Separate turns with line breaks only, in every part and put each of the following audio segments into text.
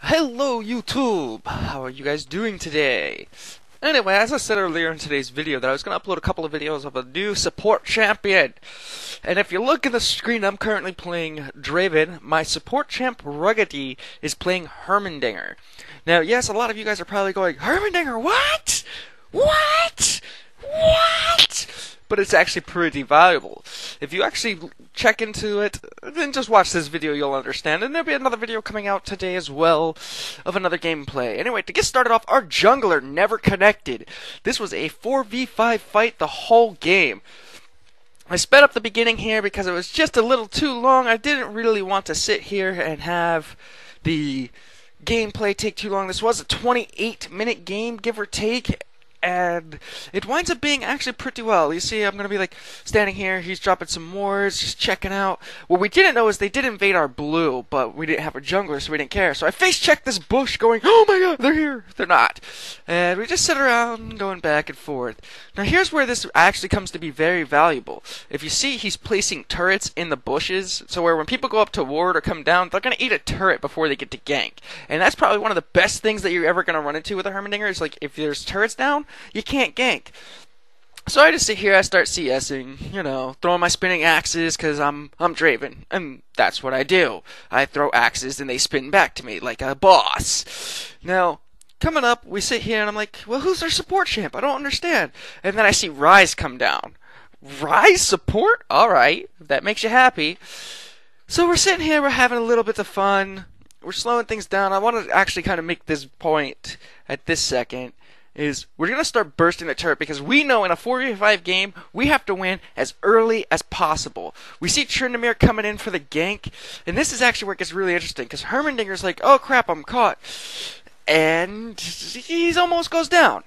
Hello YouTube! How are you guys doing today? Anyway, as I said earlier in today's video that I was going to upload a couple of videos of a new support champion. And if you look at the screen, I'm currently playing Draven. My support champ, Ruggedy, is playing Heimerdinger. Now, yes, a lot of you guys are probably going, Heimerdinger, what? What? What? But it's actually pretty valuable. If you actually check into it, then just watch this video, you'll understand. And there'll be another video coming out today as well of another gameplay. Anyway, to get started off, our jungler never connected. This was a 4v5 fight the whole game. I sped up the beginning here because it was just a little too long. I didn't really want to sit here and have the gameplay take too long. This was a 28-minute game, give or take. And it winds up being actually pretty well. You see, I'm going to be like standing here, he's dropping some wards, just checking out. What we didn't know is they did invade our blue, but we didn't have a jungler, so we didn't care. So I face checked this bush going, oh my god, they're here. They're not. And we just sit around going back and forth. Now here's where this actually comes to be very valuable. If you see, he's placing turrets in the bushes, so where when people go up to ward or come down, they're going to eat a turret before they get to gank. And that's probably one of the best things that you're ever going to run into with a Heimerdinger is like if there's turrets down, you can't gank. So I just sit here, I start CSing, you know, throwing my spinning axes because I'm Draven, and that's what I do. I throw axes and they spin back to me like a boss. Now, coming up, we sit here and I'm like, well, who's our support champ? I don't understand. And then I see Ryze come down. Ryze support? Alright, if that makes you happy. So we're sitting here, we're having a little bit of fun. We're slowing things down. I want to actually kind of make this point at this second. Is we're going to start bursting the turret because we know in a 4v5 game we have to win as early as possible. We see Tryndamere coming in for the gank, and this is actually where it gets really interesting because Heimerdinger like, oh crap, I'm caught. And he almost goes down.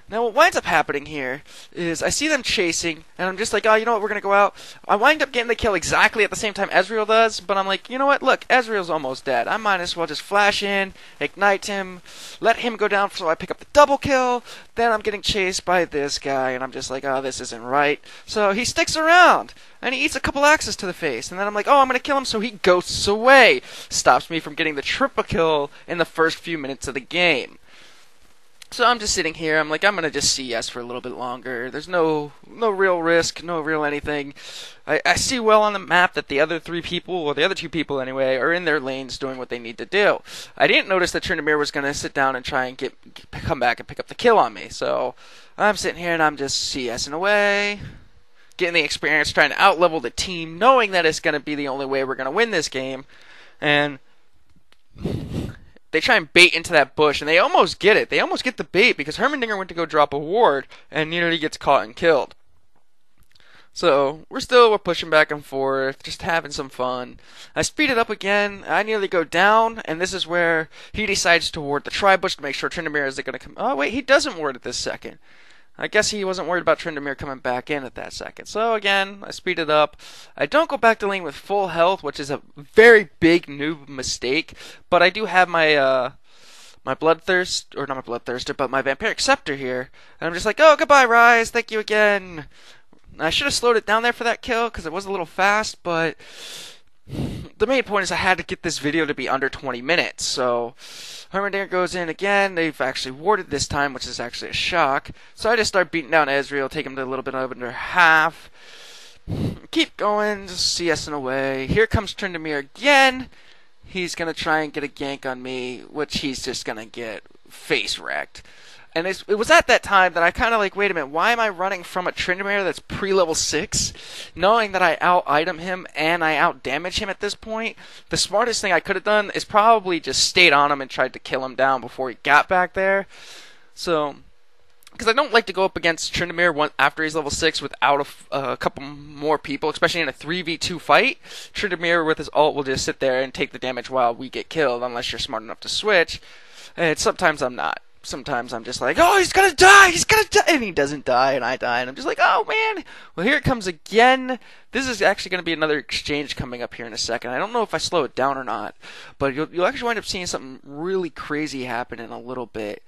Now what winds up happening here is I see them chasing, and I'm just like, oh, you know what, we're going to go out. I wind up getting the kill exactly at the same time Ezreal does, but I'm like, you know what, look, Ezreal's almost dead. I might as well just flash in, ignite him, let him go down so I pick up the double kill. Then I'm getting chased by this guy, and I'm just like, oh, this isn't right. So he sticks around, and he eats a couple axes to the face, and then I'm like, oh, I'm going to kill him, so he ghosts away. Stops me from getting the triple kill in the first few minutes of the game. So I'm just sitting here, I'm like, I'm going to just CS for a little bit longer. There's no real risk, no real anything. I see well on the map that the other three people, or the other two people anyway, are in their lanes doing what they need to do. I didn't notice that Tryndamere was going to sit down and try and come back and pick up the kill on me. So I'm sitting here and I'm just CSing away, getting the experience, trying to outlevel the team, knowing that it's going to be the only way we're going to win this game. And they try and bait into that bush, and they almost get it. They almost get the bait because Heimerdinger went to go drop a ward and nearly gets caught and killed. So we're pushing back and forth, just having some fun. I speed it up again. I nearly go down, and this is where he decides to ward the tri-bush to make sure Tryndamere isn't going to come. Oh wait, he doesn't ward it this second. I guess he wasn't worried about Tryndamere coming back in at that second. So again, I speed it up. I don't go back to lane with full health, which is a very big noob mistake. But I do have my my bloodthirst, or not my bloodthirster, but my vampiric scepter here. And I'm just like, oh, goodbye, Ryze. Thank you again. I should have slowed it down there for that kill because it was a little fast, but the main point is I had to get this video to be under 20 minutes. So Heimerdinger goes in again. They've actually warded this time, which is actually a shock. So I just start beating down Ezreal, take him to a little bit under half. Keep going, just CSing away. Here comes Tryndamere again. He's going to try and get a gank on me, which he's just going to get face wrecked. And it was at that time that I kind of like, wait a minute, why am I running from a Tryndamere that's pre-level 6? Knowing that I out-item him and I out-damage him at this point, the smartest thing I could have done is probably just stayed on him and tried to kill him down before he got back there. So, because I don't like to go up against Tryndamere after he's level 6 without a couple more people, especially in a 3v2 fight. Tryndamere with his ult will just sit there and take the damage while we get killed, unless you're smart enough to switch. And sometimes I'm not. Sometimes I'm just like, oh, he's gonna die, and he doesn't die, and I die, and I'm just like, oh man. Well, here it comes again. This is actually going to be another exchange coming up here in a second. I don't know if I slow it down or not, but you'll actually wind up seeing something really crazy happen in a little bit.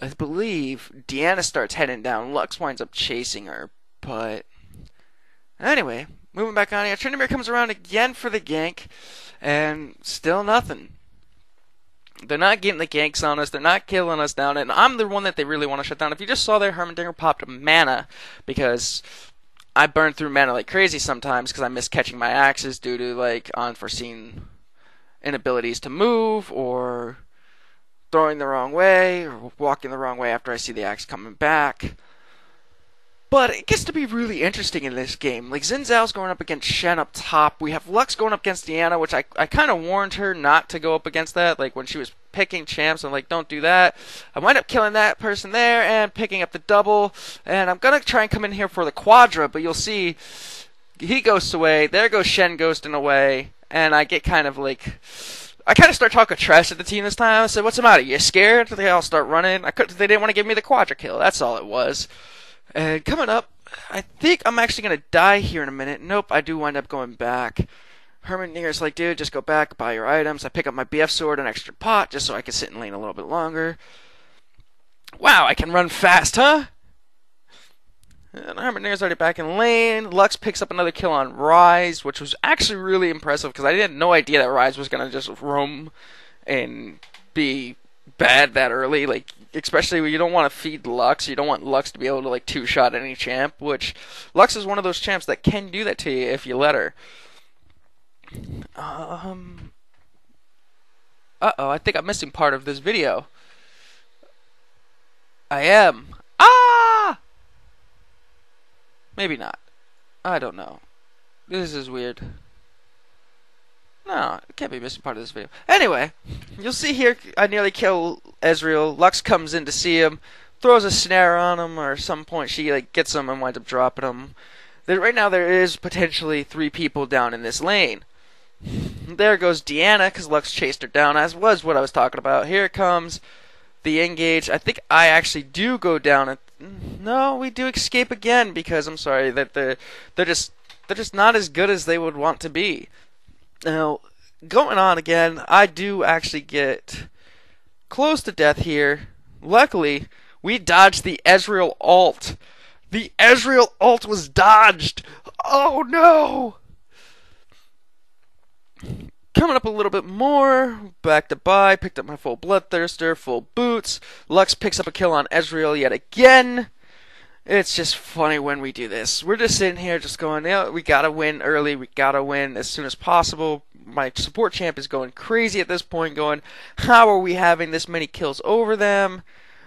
I believe Deanna starts heading down. Lux winds up chasing her, but anyway, moving back on here. Tryndamere comes around again for the gank, and still nothing. They're not getting the ganks on us. They're not killing us down. And I'm the one that they really want to shut down. If you just saw there, Heimerdinger popped mana because I burn through mana like crazy sometimes because I miss catching my axes due to like unforeseen inabilities to move or throwing the wrong way or walking the wrong way after I see the axe coming back. But it gets to be really interesting in this game. Like, Xin Zhao's going up against Shen up top. We have Lux going up against Diana, which I kind of warned her not to go up against that. Like, when she was picking champs, I'm like, don't do that. I wind up killing that person there and picking up the double. And I'm going to try and come in here for the Quadra, but you'll see he ghosts away. There goes Shen ghosting away. And I get kind of like... I kind of start talking trash at the team this time. I said, what's the matter? You scared? They all start running. They didn't want to give me the Quadra kill. That's all it was. And coming up, I think I'm actually going to die here in a minute. Nope, I do wind up going back. Heimerdinger like, dude, just go back, buy your items. I pick up my BF sword, an extra pot, just so I can sit in lane a little bit longer. Wow, I can run fast, huh? And Heimerdinger already back in lane. Lux picks up another kill on Ryze, which was actually really impressive, because I had no idea that Ryze was going to just roam and be bad that early. Like, especially when you don't want to feed Lux. You don't want Lux to be able to like two-shot any champ, which Lux is one of those champs that can do that to you if you let her. Uh-oh, I think I'm missing part of this video. I am. Ah! Maybe not. I don't know. This is weird. No, it can't be missing part of this video. Anyway, you'll see here I nearly kill Ezreal. Lux comes in to see him, throws a snare on him, or at some point she like gets him and winds up dropping him. Right now there is potentially 3 people down in this lane. There goes Diana, because Lux chased her down, as was what I was talking about. Here it comes the engage. I think I actually do go down. No, we do escape again, because I'm sorry that they're just not as good as they would want to be. Now, going on again, I do actually get close to death here. Luckily, we dodged the Ezreal ult. The Ezreal ult was dodged. Oh no! Coming up a little bit more, back to buy, picked up my full Bloodthirster, full boots. Lux picks up a kill on Ezreal yet again. It's just funny when we do this. We're just sitting here just going, yeah, we gotta win early, we gotta win as soon as possible. My support champ is going crazy at this point, going, how are we having this many kills over them?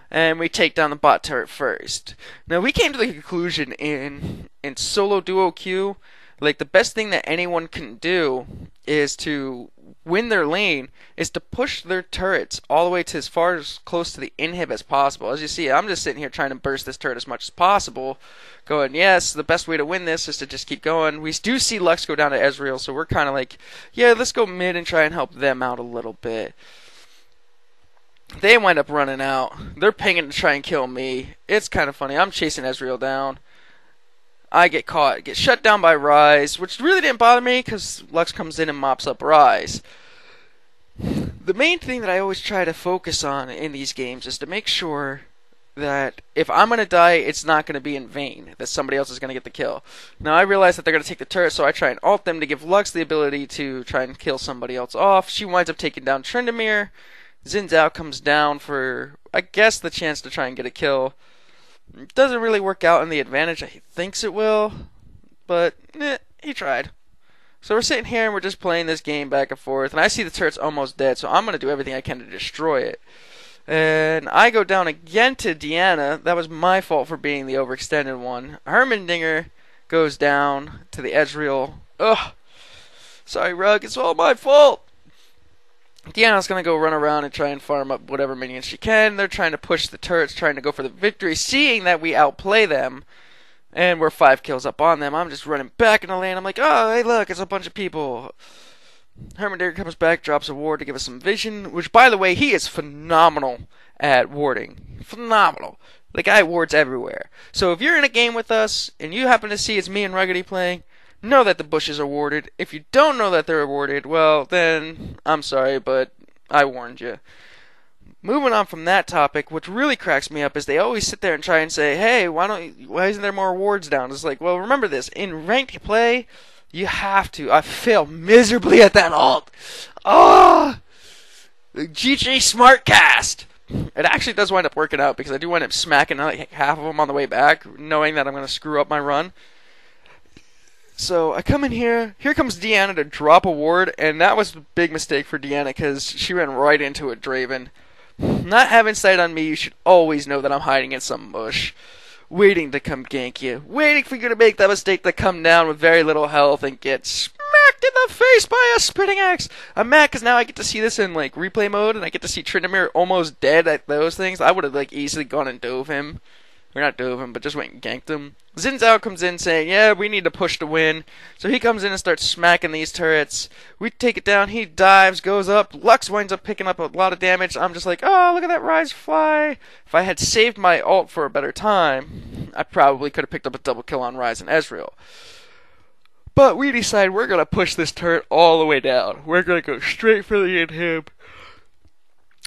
And we take down the bot turret first. Now, we came to the conclusion in solo duo queue, like, the best thing that anyone can do is to win their lane, is to push their turrets all the way to as far as close to the inhib as possible. As you see, I'm just sitting here trying to burst this turret as much as possible, going, yes, the best way to win this is to just keep going. We do see Lux go down to Ezreal, so we're kind of like, yeah, let's go mid and try and help them out a little bit. They wind up running out. They're pinging to try and kill me. It's kind of funny. I'm chasing Ezreal down. I get caught, get shut down by Ryze, which really didn't bother me because Lux comes in and mops up Ryze. The main thing that I always try to focus on in these games is to make sure that if I'm going to die, it's not going to be in vain, that somebody else is going to get the kill. Now, I realize that they're going to take the turret, so I try and ult them to give Lux the ability to try and kill somebody else off. She winds up taking down Tryndamere. Xin Zhao comes down for, I guess, the chance to try and get a kill. It doesn't really work out in the advantage he thinks it will, but he tried. So we're sitting here and we're just playing this game back and forth, and I see the turret's almost dead, so I'm going to do everything I can to destroy it. And I go down again to Diana. That was my fault for being the overextended one. Heimerdinger goes down to the Ezreal. Ugh. Sorry, Rug, it's all my fault. Diana's going to go run around and try and farm up whatever minions she can. They're trying to push the turrets, trying to go for the victory, seeing that we outplay them. And we're 5 kills up on them. I'm just running back in the lane. I'm like, oh, hey, look, it's a bunch of people. Heimerdinger comes back, drops a ward to give us some vision. Which, by the way, he is phenomenal at warding. Phenomenal. The guy wards everywhere. So if you're in a game with us, and you happen to see it's me and Ruggedy playing, know that the bushes are warded. If you don't know that they're warded, well, then I'm sorry, but I warned you. Moving on from that topic, what really cracks me up is they always sit there and try and say, hey, why isn't there more wards down? It's like, well, remember this. In ranked play, you have to. I fail miserably at that ult. Oh! GG Smartcast! It actually does wind up working out because I do wind up smacking like half of them on the way back, knowing that I'm going to screw up my run. So I come in here. Here comes Deanna to drop a ward, and that was a big mistake for Deanna because she ran right into a Draven. Not having sight on me, you should always know that I'm hiding in some bush, waiting to come gank you, waiting for you to make that mistake to come down with very little health and get smacked in the face by a spitting axe. I'm mad because now I get to see this in like replay mode, and I get to see Tryndamere almost dead at those things. I would have like easily gone and dove him. Or not dove him, but just went and ganked him. Xin Zhao comes in saying, yeah, we need to push to win. So he comes in and starts smacking these turrets. We take it down. He dives, goes up. Lux winds up picking up a lot of damage. I'm just like, oh, look at that Rise fly. If I had saved my ult for a better time, I probably could have picked up a double kill on Rise and Ezreal. But we decide we're going to push this turret all the way down. We're going to go straight for the inhib.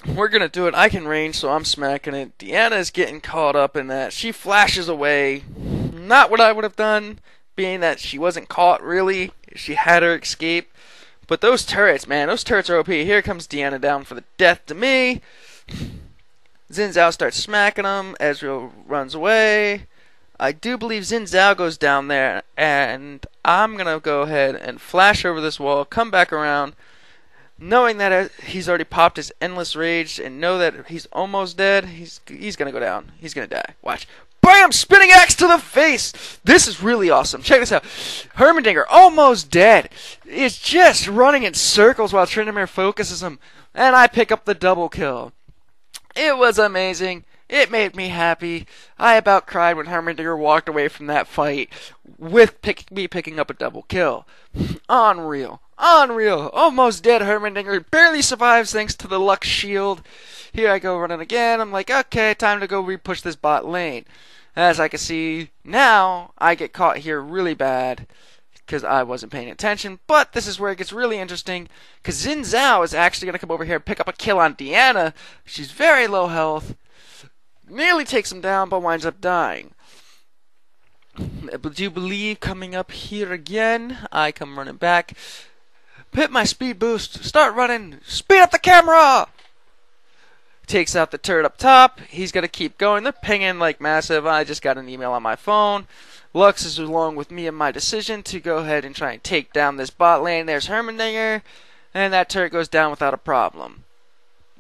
We're going to do it. I can range, so I'm smacking it. Deanna is getting caught up in that. She flashes away. Not what I would have done, being that she wasn't caught, really. She had her escape. But those turrets, man, those turrets are OP. Here comes Deanna down for the death to me. Xin Zhao starts smacking him. Ezreal runs away. I do believe Xin Zhao goes down there, and I'm going to go ahead and flash over this wall, come back around, knowing that he's already popped his Endless Rage and know that he's almost dead. He's going to go down. He's going to die. Watch. Bam! Spinning axe to the face! This is really awesome. Check this out. Heimerdinger, almost dead, is just running in circles while Tryndamere focuses him, and I pick up the double kill. It was amazing. It made me happy. I about cried when Heimerdinger walked away from that fight with me picking up a double kill. Unreal. Unreal. Almost dead Heimerdinger. Barely survives thanks to the Lux shield. Here I go running again. I'm like, okay, time to go re-push this bot lane. As I can see, now I get caught here really bad because I wasn't paying attention. But this is where it gets really interesting because Xin Zhao is actually going to come over here and pick up a kill on Deanna. She's very low health. Nearly takes him down, but winds up dying. Do you believe coming up here again? I come running back. Hit my speed boost. Start running. Speed up the camera! Takes out the turret up top. He's going to keep going. They're pinging like massive. I just got an email on my phone. Lux is along with me in my decision to go ahead and try and take down this bot lane. There's Heimerdinger. And that turret goes down without a problem.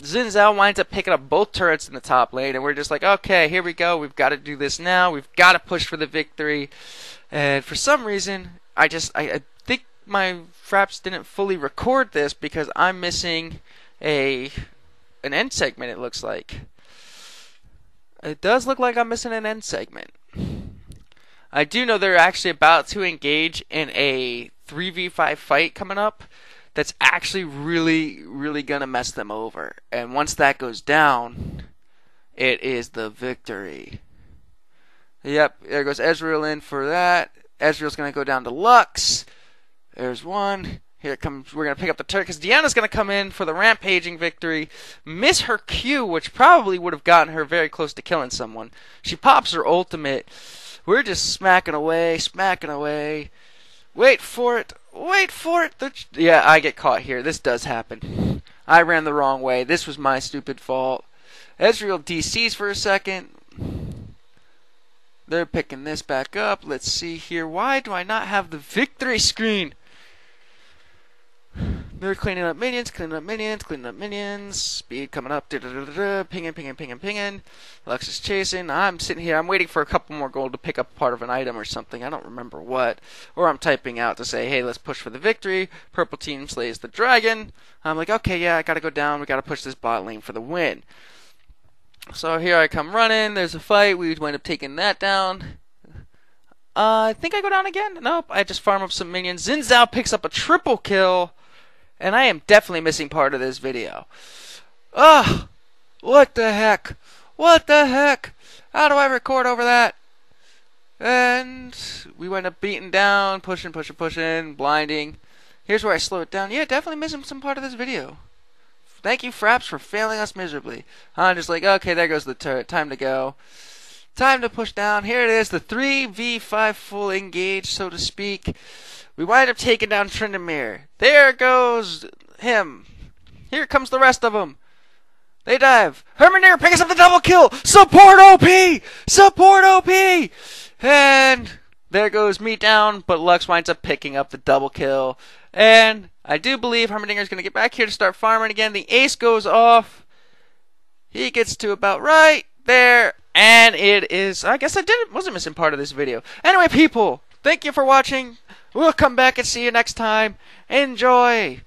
Xin Zhao winds up picking up both turrets in the top lane, and we're just like, okay, here we go. We've got to do this now. We've got to push for the victory. And for some reason, I think my Fraps didn't fully record this because I'm missing an end segment, it looks like. It does look like I'm missing an end segment. I do know they're actually about to engage in a 3v5 fight coming up. That's actually really, really going to mess them over. And once that goes down, it is the victory. Yep, there goes Ezreal in for that. Ezreal's going to go down to Lux. There's one. Here it comes. We're going to pick up the turret because Deanna's going to come in for the rampaging victory. Miss her Q, which probably would have gotten her very close to killing someone. She pops her ultimate. We're just smacking away, smacking away. Wait for it. Wait for it. Yeah, I get caught here. This does happen. I ran the wrong way. This was my stupid fault. Ezreal DCs for a second. They're picking this back up. Let's see here. Why do I not have the victory screen? They're cleaning up minions, cleaning up minions, cleaning up minions. Speed coming up. Pinging, pinging, pinging, pinging. Lux is chasing. I'm sitting here. I'm waiting for a couple more gold to pick up part of an item or something. I don't remember what. Or I'm typing out to say, hey, let's push for the victory. Purple team slays the dragon. I'm like, okay, yeah, I gotta go down. We gotta push this bot lane for the win. So here I come running. There's a fight. We wind up taking that down. I think I go down again. Nope. I just farm up some minions. Xin Zhao picks up a triple kill. And I am definitely missing part of this video. Ugh! What the heck? What the heck? How do I record over that? And we wind up beating down, pushing, pushing, pushing, blinding. Here's where I slow it down. Yeah, definitely missing some part of this video. Thank you, Fraps, for failing us miserably. I'm just like, okay, there goes the turret. Time to go. Time to push down. Here it is, the 3v5 full engage, so to speak. We wind up taking down Tryndamere. There goes him. Here comes the rest of them. They dive. Heimerdinger picks up the double kill. Support OP! Support OP! And there goes Meat down, but Lux winds up picking up the double kill. And I do believe Heimerdinger is going to get back here to start farming again. The ace goes off. He gets to about right there. And it is, I guess wasn't missing part of this video. Anyway, people, thank you for watching. We'll come back and see you next time. Enjoy.